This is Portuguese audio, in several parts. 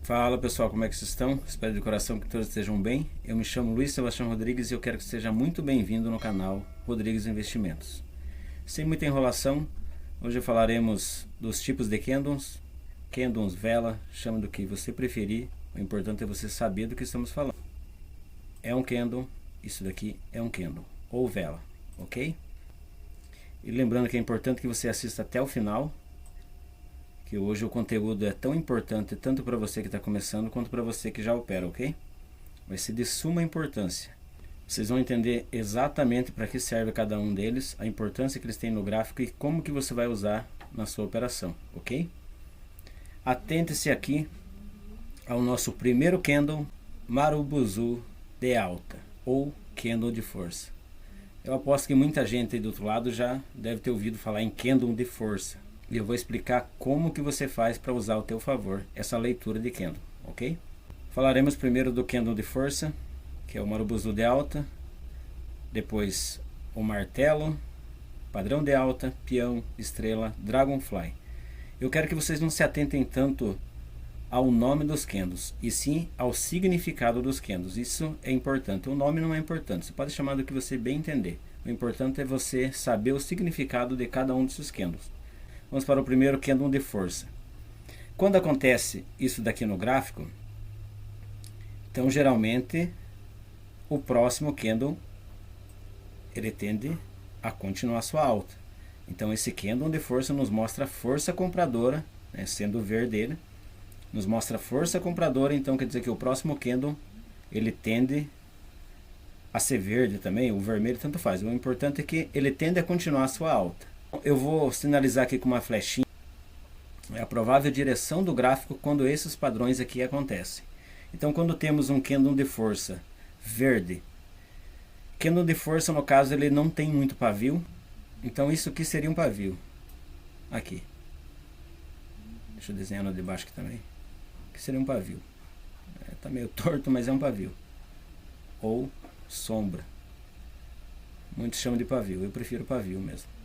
Fala pessoal, como é que vocês estão? Espero de coração que todos estejam bem. Eu me chamo Luiz Sebastião Rodrigues e eu quero que seja muito bem-vindo no canal Rodrigues Investimentos. Sem muita enrolação, hoje falaremos dos tipos de candles, vela, chame do que você preferir. O importante é você saber do que estamos falando. É um candle, isso daqui é um candle, ou vela, ok? E lembrando que é importante que você assista até o final, que hoje o conteúdo é tão importante tanto para você que está começando quanto para você que já opera, ok? Vai ser de suma importância. Vocês vão entender exatamente para que serve cada um deles, a importância que eles têm no gráfico e como que você vai usar na sua operação, ok? Atente-se aqui ao nosso primeiro candle, Marubozu de alta, ou candle de força. Eu aposto que muita gente aí do outro lado já deve ter ouvido falar em candle de força. E eu vou explicar como que você faz para usar ao teu favor essa leitura de candle, ok? Falaremos primeiro do candle de força, que é o Marubozu de alta, depois o martelo, padrão de alta, peão, estrela, dragonfly. Eu quero que vocês não se atentem tanto ao nome dos candles, e sim ao significado dos candles. Isso é importante. O nome não é importante, você pode chamar do que você bem entender. O importante é você saber o significado de cada um desses candles. Vamos para o primeiro candle de força. Quando acontece isso daqui no gráfico, então geralmente o próximo candle ele tende a continuar sua alta. Então esse candle de força nos mostra força compradora, né, sendo o verde dele, nos mostra força compradora, então quer dizer que o próximo candle ele tende a ser verde também, o vermelho tanto faz. O importante é que ele tende a continuar a sua alta. Eu vou sinalizar aqui com uma flechinha a provável direção do gráfico quando esses padrões aqui acontecem. Então quando temos um candle de força verde, candle de força no caso ele não tem muito pavio, então isso aqui seria um pavio. Aqui. Deixa eu desenhar no de baixo aqui também. Aqui seria um pavio. Tá meio torto, mas é um pavio. Ou sombra. Muitos chamam de pavio, eu prefiro pavio mesmo.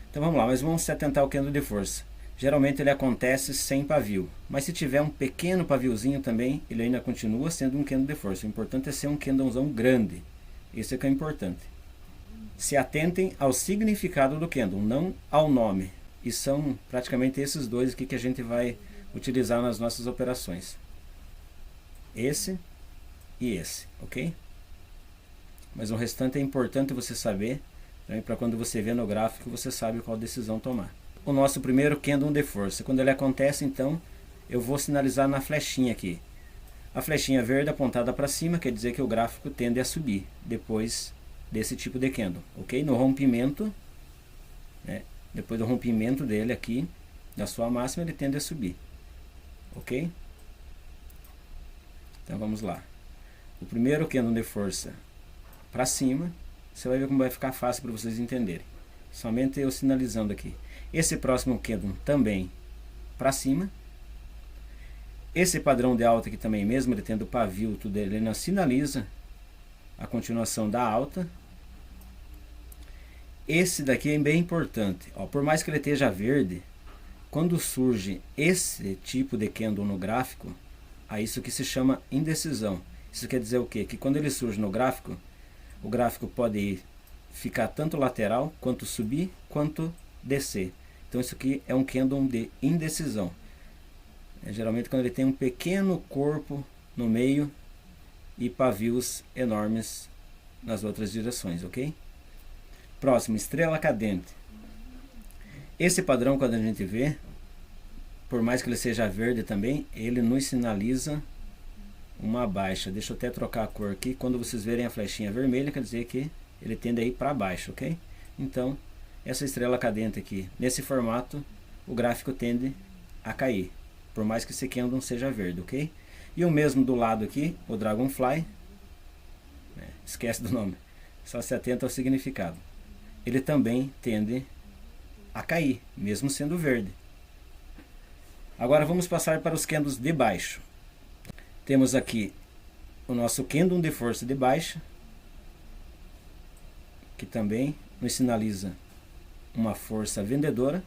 Então vamos lá, mas vamos se atentar ao candle de força. Geralmente ele acontece sem pavio, mas se tiver um pequeno paviozinho também, ele ainda continua sendo um candle de força. O importante é ser um candlezão grande. Isso é que é importante. Se atentem ao significado do candle, não ao nome. E são praticamente esses dois aqui que a gente vai utilizar nas nossas operações. Esse e esse, ok? Mas o restante é importante você saber, para quando você vê no gráfico, você sabe qual decisão tomar. O nosso primeiro candle de força, quando ele acontece, então, eu vou sinalizar na flechinha aqui. A flechinha verde apontada para cima, quer dizer que o gráfico tende a subir, depois desse tipo de candle, ok? No rompimento, né, depois do rompimento dele aqui, da sua máxima, ele tende a subir, ok? Então vamos lá. O primeiro candle de força para cima, você vai ver como vai ficar fácil para vocês entenderem. Somente eu sinalizando aqui. Esse próximo candle também para cima. Esse padrão de alta aqui também, mesmo ele tendo pavio, tudo ele não sinaliza a continuação da alta. Esse daqui é bem importante. Ó, por mais que ele esteja verde, quando surge esse tipo de candle no gráfico, a isso que se chama indecisão. Isso quer dizer o quê? Que quando ele surge no gráfico, o gráfico pode ficar tanto lateral, quanto subir, quanto descer. Então isso aqui é um candle de indecisão. Geralmente quando ele tem um pequeno corpo no meio e pavios enormes nas outras direções, ok? Próximo, estrela cadente. Esse padrão, quando a gente vê, por mais que ele seja verde também, ele nos sinaliza uma baixa. Deixa eu até trocar a cor aqui. Quando vocês verem a flechinha vermelha, quer dizer que ele tende a ir para baixo, ok? Então, essa estrela cadente aqui, nesse formato, o gráfico tende a cair, por mais que esse candle seja verde, ok? E o mesmo do lado aqui, o dragonfly, esquece do nome, só se atenta ao significado. Ele também tende a cair, mesmo sendo verde. Agora vamos passar para os candles de baixo. Temos aqui o nosso candle de força de baixa, que também nos sinaliza uma força vendedora.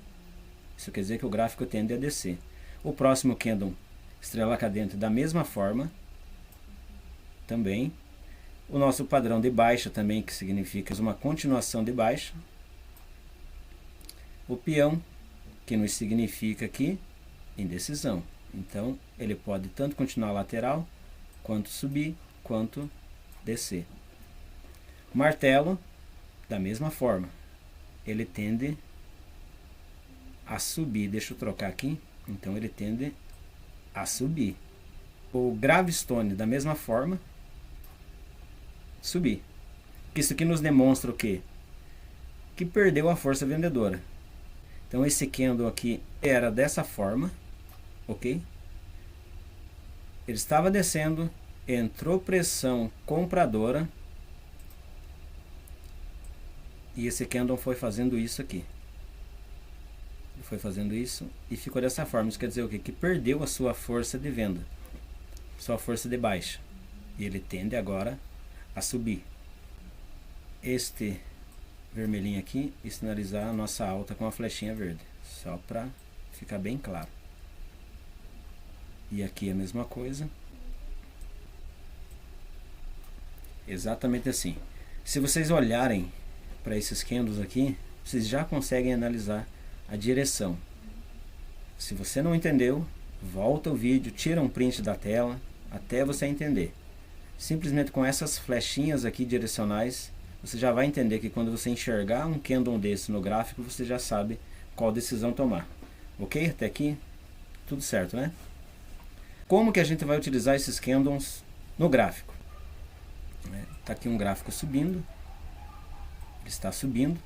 Isso quer dizer que o gráfico tende a descer. O próximo candle estrela cadente da mesma forma também. O nosso padrão de baixa também, que significa uma continuação de baixa. O peão, que nos significa aqui indecisão. Então, ele pode tanto continuar lateral, quanto subir, quanto descer. O martelo, da mesma forma, ele tende a subir. Deixa eu trocar aqui. Então, ele tende a subir. O gravestone, da mesma forma, subir. Isso aqui nos demonstra o quê? Que perdeu a força vendedora. Então, esse candle aqui era dessa forma, ok? Ele estava descendo, entrou pressão compradora, e esse candle foi fazendo isso aqui. Ele foi fazendo isso e ficou dessa forma. Isso quer dizer o quê? Que perdeu a sua força de venda, sua força de baixa. E ele tende agora a subir. Este vermelhinho aqui e sinalizar a nossa alta com a flechinha verde, só para ficar bem claro. E aqui a mesma coisa, exatamente assim. Se vocês olharem para esses candles aqui, vocês já conseguem analisar a direção. Se você não entendeu, volta o vídeo, tira um print da tela até você entender. Simplesmente com essas flechinhas aqui direcionais, você já vai entender que quando você enxergar um candle desse no gráfico, você já sabe qual decisão tomar. Ok? Até aqui, tudo certo, né? Como que a gente vai utilizar esses candles no gráfico? Está aqui um gráfico subindo. Ele está subindo.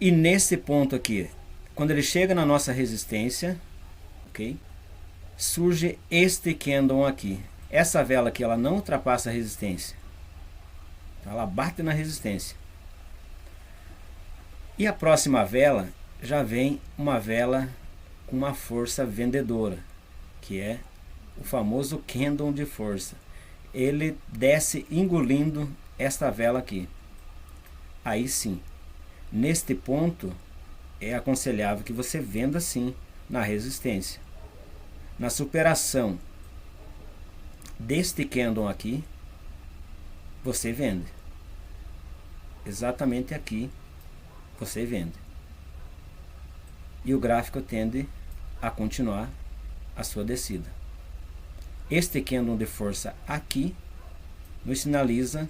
E nesse ponto aqui, quando ele chega na nossa resistência, ok? Surge este candle aqui. Essa vela aqui, ela não ultrapassa a resistência. Ela bate na resistência. E a próxima vela já vem uma vela com uma força vendedora, que é o famoso candle de força. Ele desce engolindo esta vela aqui. Aí sim, neste ponto é aconselhável que você venda sim na resistência. Na superação deste candle aqui, você vende. Exatamente aqui você vende. E o gráfico tende a continuar a sua descida. Este candle de força aqui nos sinaliza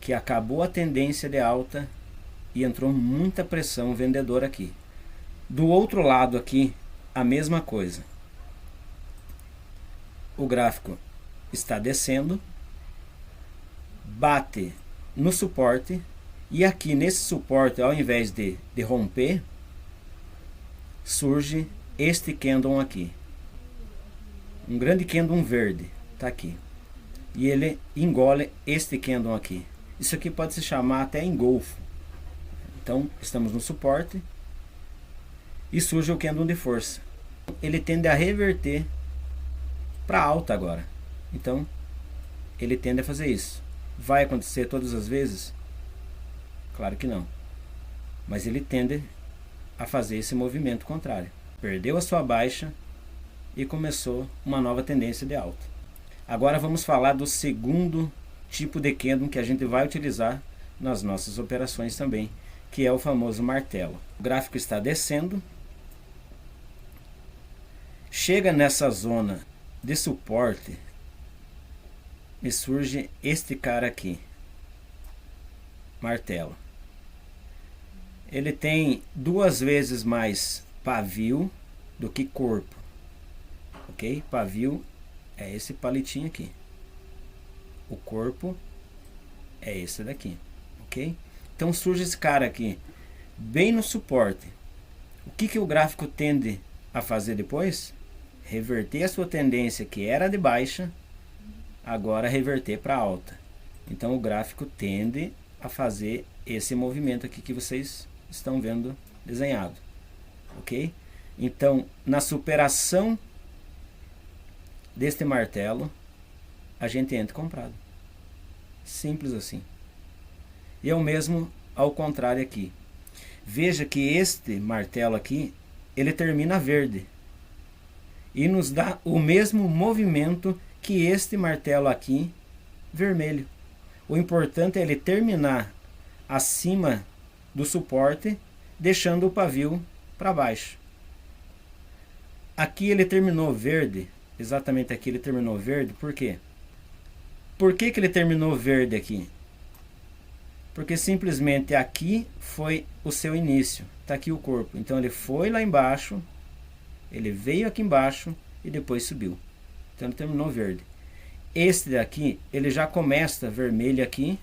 que acabou a tendência de alta e entrou muita pressão vendedora aqui. Do outro lado aqui, a mesma coisa. O gráfico está descendo, bate no suporte, e aqui nesse suporte, ao invés de romper, surge este candle aqui. Um grande candle verde, está aqui. E ele engole este candle aqui. Isso aqui pode se chamar até engolfo. Então, estamos no suporte e surge o candle de força. Ele tende a reverter para alta agora. Então, ele tende a fazer isso. Vai acontecer todas as vezes? Claro que não. Mas ele tende a fazer esse movimento contrário. Perdeu a sua baixa e começou uma nova tendência de alta. Agora vamos falar do segundo tipo de candle que a gente vai utilizar nas nossas operações também, que é o famoso martelo. O gráfico está descendo, chega nessa zona de suporte e surge este cara aqui, martelo. Ele tem 2 vezes mais pavio do que corpo, ok? Pavio é esse palitinho aqui, o corpo é esse daqui, ok? Então surge esse cara aqui bem no suporte. O que o gráfico tende a fazer depois? Reverter a sua tendência, que era de baixa, agora reverter para alta. Então o gráfico tende a fazer esse movimento aqui que vocês estão vendo desenhado, ok? Então, na superação deste martelo, a gente entra comprado. Simples assim. E é o mesmo ao contrário aqui. Veja que este martelo aqui, ele termina verde. e nos dá o mesmo movimento que este martelo aqui vermelho. O importante é ele terminar acima do suporte, deixando o pavio para baixo. Aqui ele terminou verde, exatamente aqui ele terminou verde, por quê? Por que ele terminou verde aqui? Porque simplesmente aqui foi o seu início, está aqui o corpo. Então ele foi lá embaixo, ele veio aqui embaixo e depois subiu. Então ele terminou verde. Este daqui, ele já começa vermelho aqui,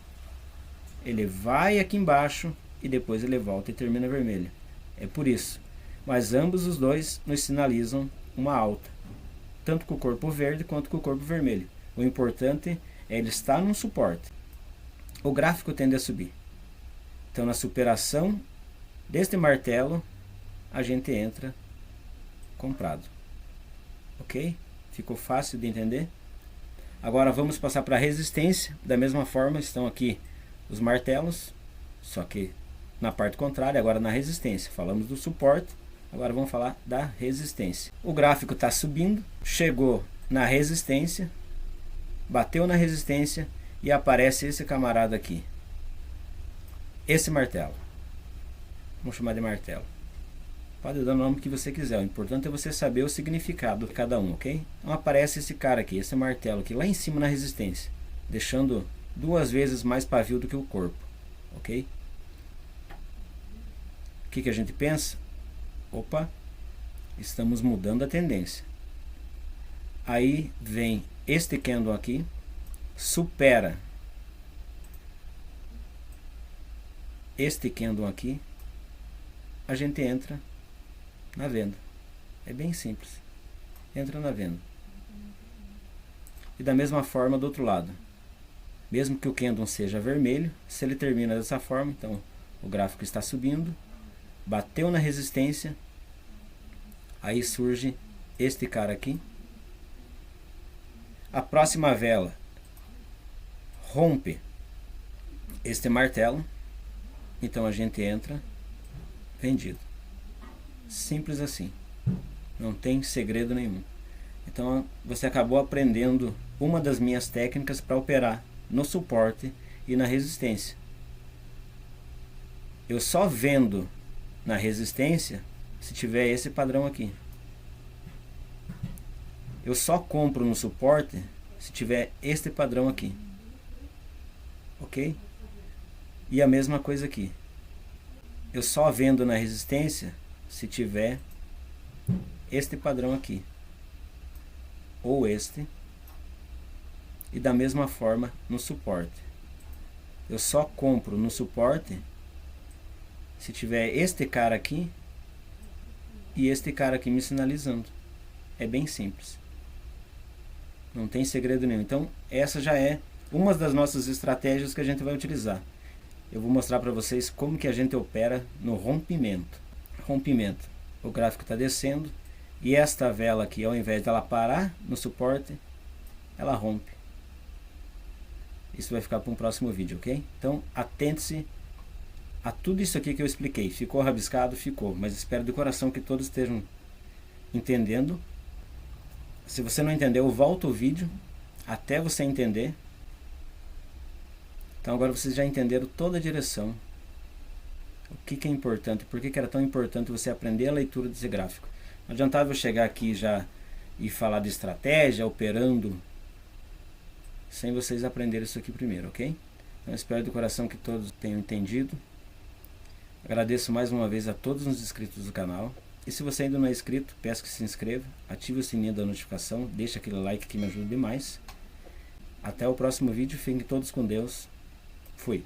ele vai aqui embaixo e depois ele volta e termina vermelho. É por isso. Mas ambos os dois nos sinalizam uma alta, tanto com o corpo verde quanto com o corpo vermelho. O importante é ele estar num suporte. O gráfico tende a subir. Então na superação deste martelo, a gente entra comprado. Ok? Ficou fácil de entender? Agora vamos passar para a resistência. Da mesma forma, estão aqui os martelos, só que na parte contrária, agora na resistência. Falamos do suporte, agora vamos falar da resistência. O gráfico está subindo, chegou na resistência, bateu na resistência e aparece esse camarada aqui. Esse martelo. Vamos chamar de martelo. Pode dar o nome que você quiser, o importante é você saber o significado de cada um, ok? Então aparece esse cara aqui, esse martelo aqui, lá em cima na resistência, deixando 2 vezes mais pavio do que o corpo, ok? O que a gente pensa? Opa, estamos mudando a tendência. Aí vem este candle aqui, supera este candle aqui, a gente entra na venda. É bem simples. Entra na venda. E da mesma forma do outro lado. Mesmo que o candle seja vermelho, se ele termina dessa forma, então o gráfico está subindo, bateu na resistência, aí surge este cara aqui. A próxima vela rompe este martelo, então a gente entra vendido. Simples assim, não tem segredo nenhum. Então você acabou aprendendo uma das minhas técnicas para operar no suporte e na resistência. Eu só vendo na resistência se tiver esse padrão aqui. Eu só compro no suporte se tiver este padrão aqui. Ok? E a mesma coisa aqui. Eu só vendo na resistência se tiver este padrão aqui, ou este, e da mesma forma no suporte. Eu só compro no suporte se tiver este cara aqui e este cara aqui me sinalizando. É bem simples, não tem segredo nenhum. Então essa já é uma das nossas estratégias que a gente vai utilizar. Eu vou mostrar para vocês como que a gente opera no rompimento. Rompimento, o gráfico está descendo e esta vela aqui, ao invés dela parar no suporte, ela rompe. Isso vai ficar para um próximo vídeo, ok? Então atente-se a tudo isso aqui que eu expliquei. Ficou rabiscado? Ficou, mas espero de coração que todos estejam entendendo. Se você não entendeu, volta o vídeo até você entender. Então agora vocês já entenderam toda a direção. O que é importante, por que era tão importante você aprender a leitura desse gráfico. Não adiantava eu chegar aqui já e falar de estratégia, operando, sem vocês aprenderem isso aqui primeiro, ok? Então espero de coração que todos tenham entendido. Agradeço mais uma vez a todos os inscritos do canal. E se você ainda não é inscrito, peço que se inscreva, ative o sininho da notificação, deixa aquele like que me ajuda demais. Até o próximo vídeo, fiquem todos com Deus. Fui.